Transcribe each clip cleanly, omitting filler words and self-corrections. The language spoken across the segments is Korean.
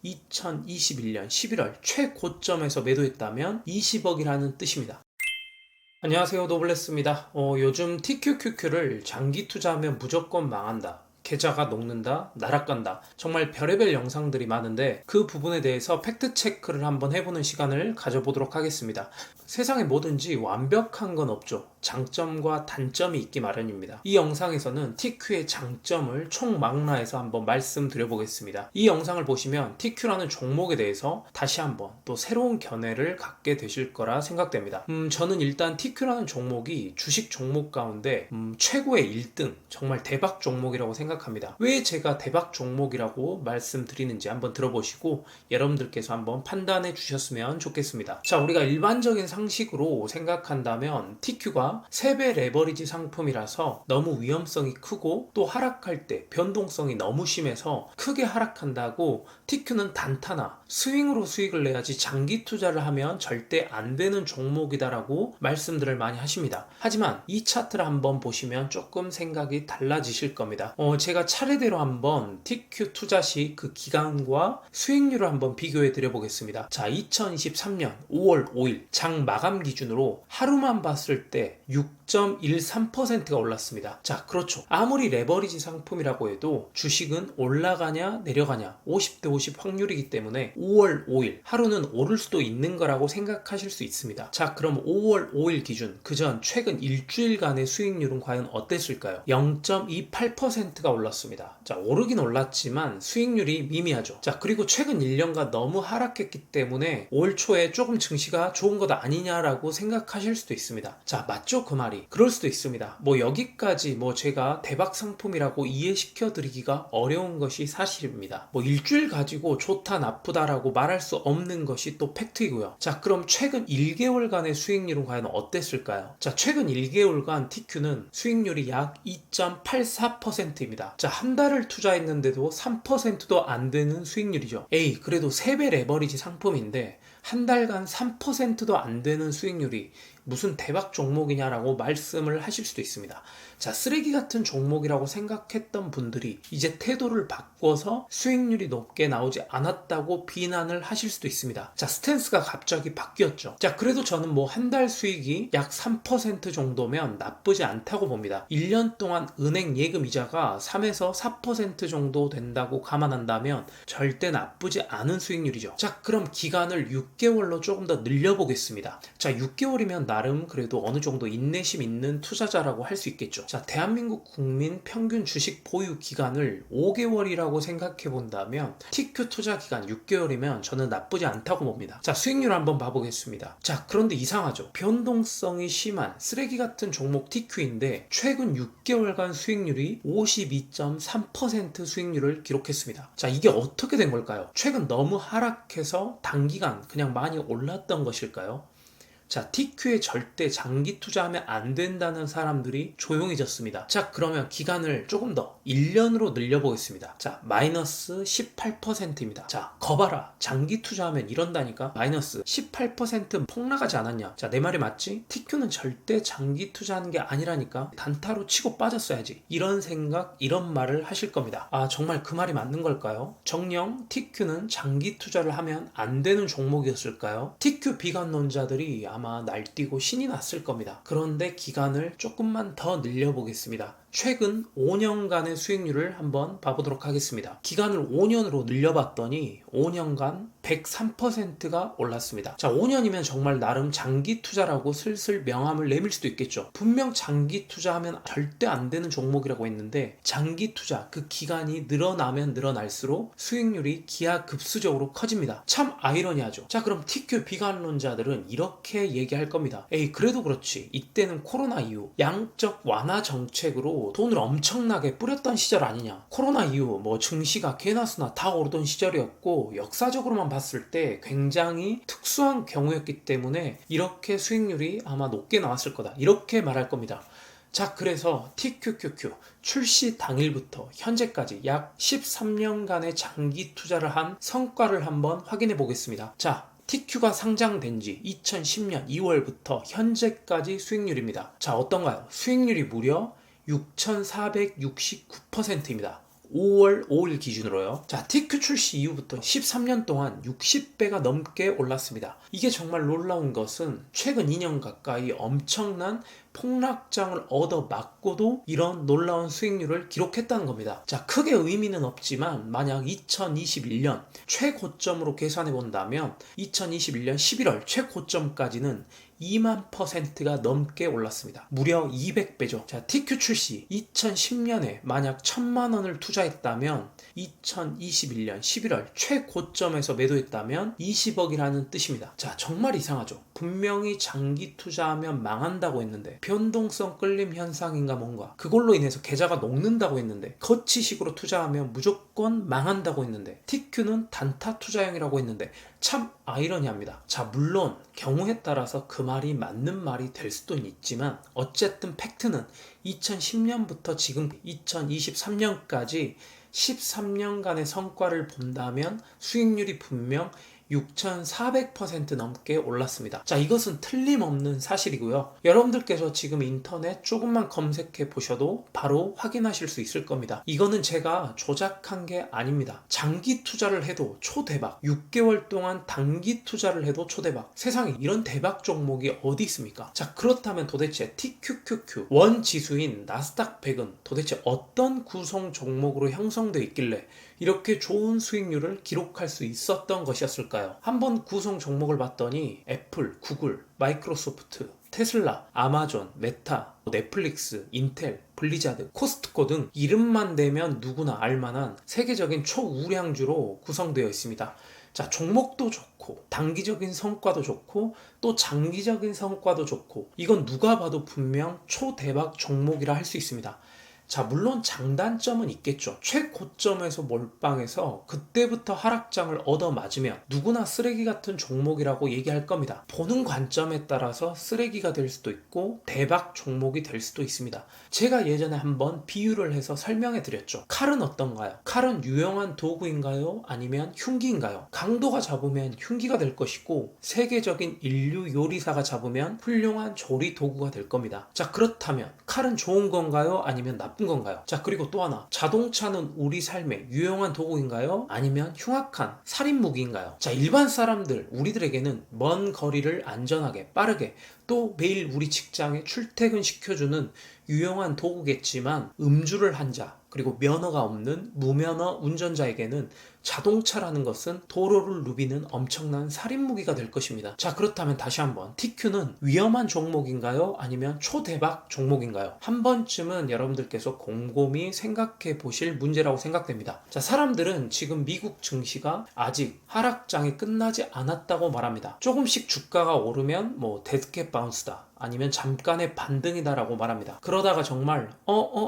2021년 11월 최고점에서 매도했다면 20억이라는 뜻입니다. 안녕하세요, 노블레스입니다. 요즘 TQQQ를 장기 투자하면 무조건 망한다, 계좌가 녹는다, 날아간다, 정말 별의별 영상들이 많은데 그 부분에 대해서 팩트 체크를 한번 해보는 시간을 가져보도록 하겠습니다. 세상에 뭐든지 완벽한 건 없죠. 장점과 단점이 있기 마련입니다. 이 영상에서는 TQ의 장점을 총망라해서 한번 말씀드려 보겠습니다. 이 영상을 보시면 TQ라는 종목에 대해서 다시 한번 또 새로운 견해를 갖게 되실 거라 생각됩니다. 저는 일단 TQ라는 종목이 주식 종목 가운데 최고의 1등, 정말 대박 종목이라고 생각합니다. 왜 제가 대박 종목이라고 말씀드리는지 한번 들어보시고 여러분들께서 한번 판단해 주셨으면 좋겠습니다. 자, 우리가 일반적인 상식으로 생각한다면 TQ가 3배 레버리지 상품이라서 너무 위험성이 크고 또 하락할 때 변동성이 너무 심해서 크게 하락한다고 TQ는 단타나 스윙으로 수익을 내야지 장기 투자를 하면 절대 안 되는 종목이다라고 말씀들을 많이 하십니다. 하지만 이 차트를 한번 보시면 조금 생각이 달라지실 겁니다. 제가 차례대로 한번 TQ 투자 시 그 기간과 수익률을 한번 비교해 드려 보겠습니다. 자, 2023년 5월 5일 장 마감 기준으로 하루만 봤을 때 6.13%가 올랐습니다. 자, 그렇죠. 아무리 레버리지 상품이라고 해도 주식은 올라가냐 내려가냐 50대 50 확률이기 때문에 5월 5일 하루는 오를 수도 있는 거라고 생각하실 수 있습니다. 자, 그럼 5월 5일 기준 그전 최근 일주일간의 수익률은 과연 어땠을까요? 0.28%가 올랐습니다. 자, 오르긴 올랐지만 수익률이 미미하죠. 자, 그리고 최근 1년간 너무 하락했기 때문에 올 초에 조금 증시가 좋은 것 아니냐라고 생각하실 수도 있습니다. 자, 맞죠? 그 말이. 그럴 수도 있습니다. 여기까지 제가 대박 상품이라고 이해시켜 드리기가 어려운 것이 사실입니다. 일주일 가지고 좋다 나쁘다라고 말할 수 없는 것이 또 팩트이고요. 자, 그럼 최근 1개월간의 수익률은 과연 어땠을까요? 자, 최근 1개월간 TQ는 수익률이 약 2.84%입니다. 자, 한 달을 투자했는데도 3%도 안 되는 수익률이죠. 그래도 3배 레버리지 상품인데 한 달간 3%도 안 되는 수익률이 무슨 대박 종목이냐라고 말씀을 하실 수도 있습니다. 자, 쓰레기 같은 종목이라고 생각했던 분들이 이제 태도를 바꿔서 수익률이 높게 나오지 않았다고 비난을 하실 수도 있습니다. 자, 스탠스가 갑자기 바뀌었죠. 자, 그래도 저는 한 달 수익이 약 3% 정도면 나쁘지 않다고 봅니다. 1년 동안 은행 예금 이자가 3에서 4% 정도 된다고 감안한다면 절대 나쁘지 않은 수익률이죠. 자, 그럼 기간을 6개월로 조금 더 늘려보겠습니다. 자, 6개월이면 나름 그래도 어느 정도 인내심 있는 투자자라고 할 수 있겠죠. 자, 대한민국 국민 평균 주식 보유 기간을 5개월이라고 생각해 본다면 TQ 투자 기간 6개월이면 저는 나쁘지 않다고 봅니다. 자, 수익률 한번 봐보겠습니다. 자, 그런데 이상하죠. 변동성이 심한 쓰레기 같은 종목 TQ인데 최근 6개월간 수익률이 52.3% 수익률을 기록했습니다. 자, 이게 어떻게 된 걸까요? 최근 너무 하락해서 단기간 그냥 많이 올랐던 것일까요? 자, TQ에 절대 장기 투자하면 안 된다는 사람들이 조용해졌습니다. 자, 그러면 기간을 조금 더 1년으로 늘려보겠습니다. 자, 마이너스 18%입니다. 자, 거봐라. 장기 투자하면 이런다니까? 마이너스 18% 폭락하지 않았냐? 자, 내 말이 맞지? TQ는 절대 장기 투자하는 게 아니라니까? 단타로 치고 빠졌어야지. 이런 생각, 이런 말을 하실 겁니다. 아, 정말 그 말이 맞는 걸까요? 정녕 TQ는 장기 투자를 하면 안 되는 종목이었을까요? TQ 비관론자들이 아마 날뛰고 신이 났을 겁니다. 그런데 기간을 조금만 더 늘려보겠습니다. 최근 5년간의 수익률을 한번 봐보도록 하겠습니다. 기간을 5년으로 늘려봤더니 5년간 103%가 올랐습니다. 자, 5년이면 정말 나름 장기 투자라고 슬슬 명함을 내밀 수도 있겠죠. 분명 장기 투자하면 절대 안 되는 종목이라고 했는데 장기 투자 그 기간이 늘어나면 늘어날수록 수익률이 기하급수적으로 커집니다. 참 아이러니하죠. 자, 그럼 TQ 비관론자들은 이렇게 얘기할 겁니다. 그래도 그렇지. 이때는 코로나 이후 양적 완화 정책으로 돈을 엄청나게 뿌렸던 시절 아니냐. 코로나 이후 증시가 개나 수나 다 오르던 시절이었고 역사적으로만 봤을 때 굉장히 특수한 경우였기 때문에 이렇게 수익률이 아마 높게 나왔을 거다. 이렇게 말할 겁니다. 자, 그래서 TQQQ 출시 당일부터 현재까지 약 13년간의 장기 투자를 한 성과를 한번 확인해 보겠습니다. 자, TQ가 상장된 지 2010년 2월부터 현재까지 수익률입니다. 자, 어떤가요? 수익률이 무려 6,469%입니다. 5월 5일 기준으로요. 자, TQ 출시 이후부터 13년 동안 60배가 넘게 올랐습니다. 이게 정말 놀라운 것은 최근 2년 가까이 엄청난 폭락장을 얻어맞고도 이런 놀라운 수익률을 기록했다는 겁니다. 자, 크게 의미는 없지만 만약 2021년 최고점으로 계산해 본다면 2021년 11월 최고점까지는 2만%가 넘게 올랐습니다. 무려 200배죠. 자, TQ 출시 2010년에 만약 1000만 원을 투자했다면 2021년 11월 최고점에서 매도했다면 20억이라는 뜻입니다. 자, 정말 이상하죠. 분명히 장기 투자하면 망한다고 했는데, 변동성 끌림 현상인가 뭔가, 그걸로 인해서 계좌가 녹는다고 했는데, 거치식으로 투자하면 무조건 망한다고 했는데, TQ는 단타 투자형이라고 했는데, 참 아이러니합니다. 자, 물론 경우에 따라서 그 말이 맞는 말이 될 수도 있지만 어쨌든 팩트는 2010년부터 지금 2023년까지 13년간의 성과를 본다면 수익률이 분명 6,400% 넘게 올랐습니다. 자, 이것은 틀림없는 사실이고요. 여러분들께서 지금 인터넷 조금만 검색해 보셔도 바로 확인하실 수 있을 겁니다. 이거는 제가 조작한 게 아닙니다. 장기 투자를 해도 초대박, 6개월 동안 단기 투자를 해도 초대박. 세상에 이런 대박 종목이 어디 있습니까? 자, 그렇다면 도대체 TQQQ 원 지수인 나스닥 100은 도대체 어떤 구성 종목으로 형성되어 있길래 이렇게 좋은 수익률을 기록할 수 있었던 것이었을까요? 한번 구성 종목을 봤더니 애플, 구글, 마이크로소프트, 테슬라, 아마존, 메타, 넷플릭스, 인텔, 블리자드, 코스트코 등 이름만 대면 누구나 알만한 세계적인 초우량주로 구성되어 있습니다. 자, 종목도 좋고 단기적인 성과도 좋고 또 장기적인 성과도 좋고, 이건 누가 봐도 분명 초대박 종목이라 할 수 있습니다. 자, 물론 장단점은 있겠죠. 최고점에서 몰빵해서 그때부터 하락장을 얻어맞으면 누구나 쓰레기 같은 종목이라고 얘기할 겁니다. 보는 관점에 따라서 쓰레기가 될 수도 있고 대박 종목이 될 수도 있습니다. 제가 예전에 한번 비유를 해서 설명해 드렸죠. 칼은 어떤가요? 칼은 유용한 도구인가요? 아니면 흉기인가요? 강도가 잡으면 흉기가 될 것이고, 세계적인 인류 요리사가 잡으면 훌륭한 조리 도구가 될 겁니다. 자, 그렇다면 칼은 좋은 건가요? 아니면 나쁜 건가요? 자, 그리고 또 하나, 자동차는 우리 삶에 유용한 도구인가요? 아니면 흉악한 살인 무기인가요? 자, 일반 사람들, 우리들에게는 먼 거리를 안전하게 빠르게 또 매일 우리 직장에 출퇴근 시켜주는 유용한 도구겠지만, 음주를 한 자, 그리고 면허가 없는 무면허 운전자에게는 자동차라는 것은 도로를 누비는 엄청난 살인무기가 될 것입니다. 자, 그렇다면 다시 한번, TQ는 위험한 종목인가요? 아니면 초대박 종목인가요? 한 번쯤은 여러분들께서 곰곰이 생각해 보실 문제라고 생각됩니다. 자, 사람들은 지금 미국 증시가 아직 하락장이 끝나지 않았다고 말합니다. 조금씩 주가가 오르면 데드캣 바운스다, 아니면 잠깐의 반등이다라고 말합니다. 그러다가 정말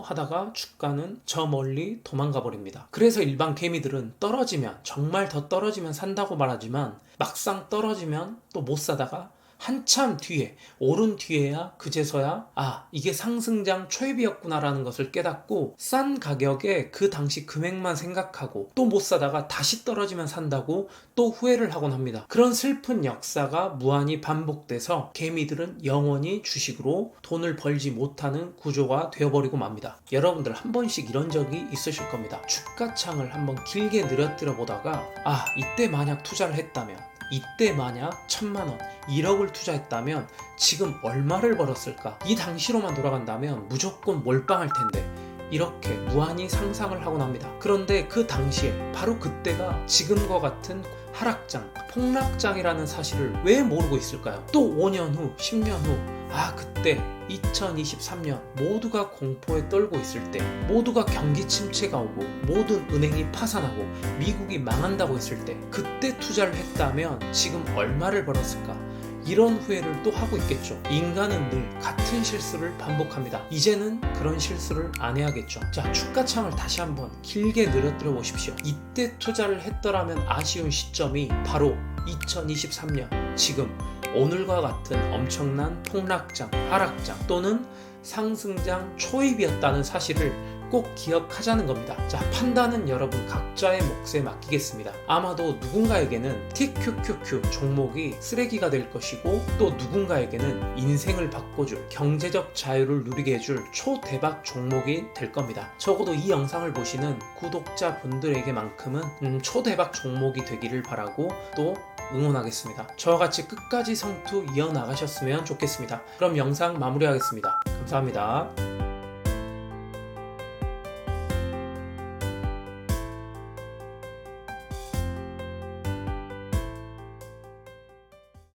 하다가 주가는 저 멀리 도망가 버립니다. 그래서 일반 개미들은 떨어지면, 정말 더 떨어지면 산다고 말하지만 막상 떨어지면 또 못 사다가 한참 뒤에, 오른 뒤에야 그제서야 이게 상승장 초입이었구나라는 것을 깨닫고 싼 가격에 그 당시 금액만 생각하고 또 못 사다가 다시 떨어지면 산다고 또 후회를 하곤 합니다. 그런 슬픈 역사가 무한히 반복돼서 개미들은 영원히 주식으로 돈을 벌지 못하는 구조가 되어버리고 맙니다. 여러분들 한 번씩 이런 적이 있으실 겁니다. 주가창을 한번 길게 늘어뜨려 보다가 이때 만약 투자를 했다면, 이때 만약 1000만원, 1억을 투자했다면 지금 얼마를 벌었을까? 이 당시로만 돌아간다면 무조건 몰빵할 텐데, 이렇게 무한히 상상을 하곤 합니다. 그런데 그 당시에, 바로 그때가 지금과 같은 하락장, 폭락장이라는 사실을 왜 모르고 있을까요? 또 5년 후, 10년 후, 그때 2023년 모두가 공포에 떨고 있을 때, 모두가 경기 침체가 오고 모든 은행이 파산하고 미국이 망한다고 했을 때, 그때 투자를 했다면 지금 얼마를 벌었을까? 이런 후회를 또 하고 있겠죠. 인간은 늘 같은 실수를 반복합니다. 이제는 그런 실수를 안 해야겠죠. 자, 주가창을 다시 한번 길게 늘어뜨려 보십시오. 이때 투자를 했더라면 아쉬운 시점이 바로 2023년 지금 오늘과 같은 엄청난 폭락장, 하락장 또는 상승장 초입이었다는 사실을 꼭 기억하자는 겁니다. 자, 판단은 여러분 각자의 몫에 맡기겠습니다. 아마도 누군가에게는 TQQQ 종목이 쓰레기가 될 것이고, 또 누군가에게는 인생을 바꿔줄, 경제적 자유를 누리게 해줄 초대박 종목이 될 겁니다. 적어도 이 영상을 보시는 구독자분들에게만큼은 초대박 종목이 되기를 바라고 또 응원하겠습니다. 저와 같이 끝까지 성투 이어나가셨으면 좋겠습니다. 그럼 영상 마무리하겠습니다. 감사합니다.